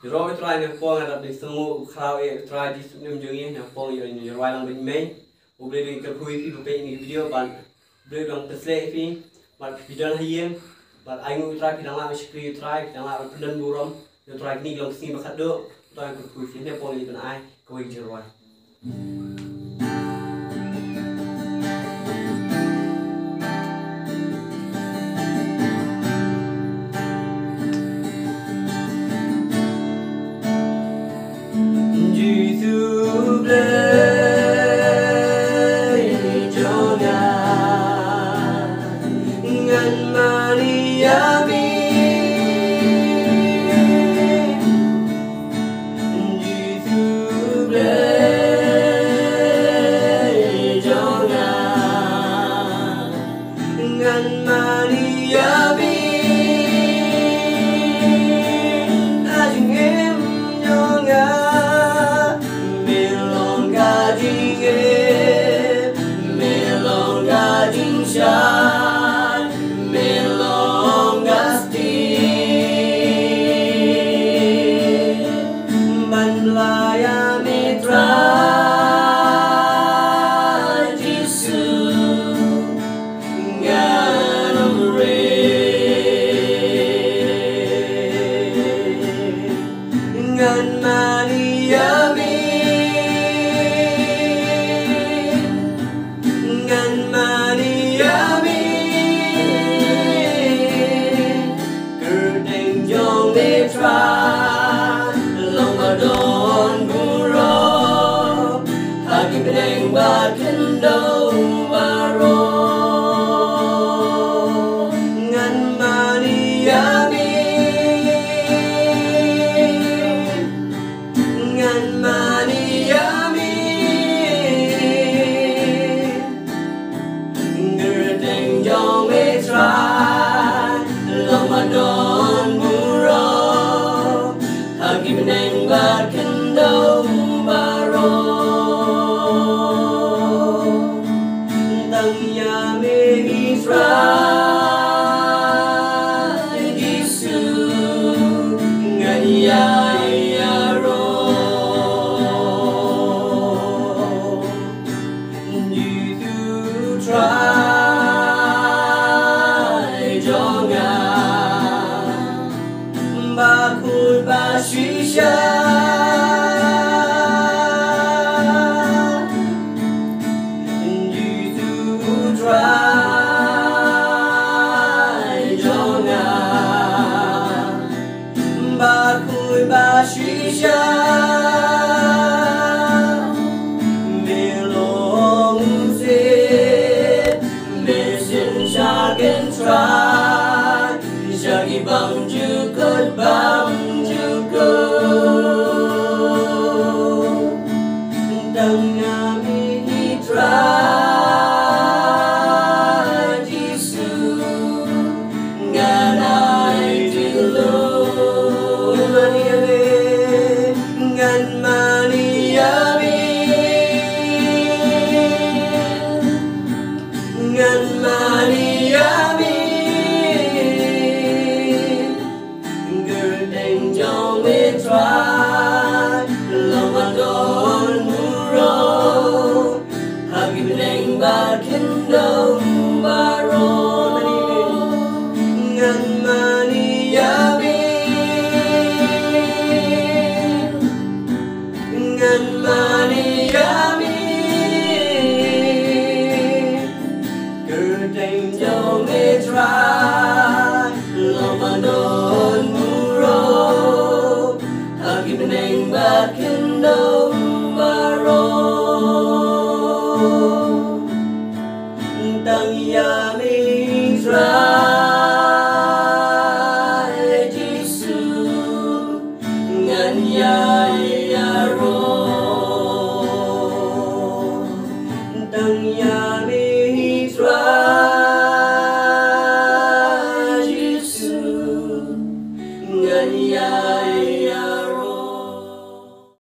rồi try nè phong là đi sung khao e try đi sung dương nè phong rồi rồi lang bên mấy u bê đi cái khui phi bê ni video bạn bê lang tesle phi bạn video hay bạn anh u try phi lang làm screen try lang làm pendem buram rồi try ni lang sini bakat do try cái khui phi nè phong bên ai khui rồi JISU BLEI JONG ngan maniami JISU BLEI JONG ngan maniami ajeng em JONG Hãy Tang yami Israel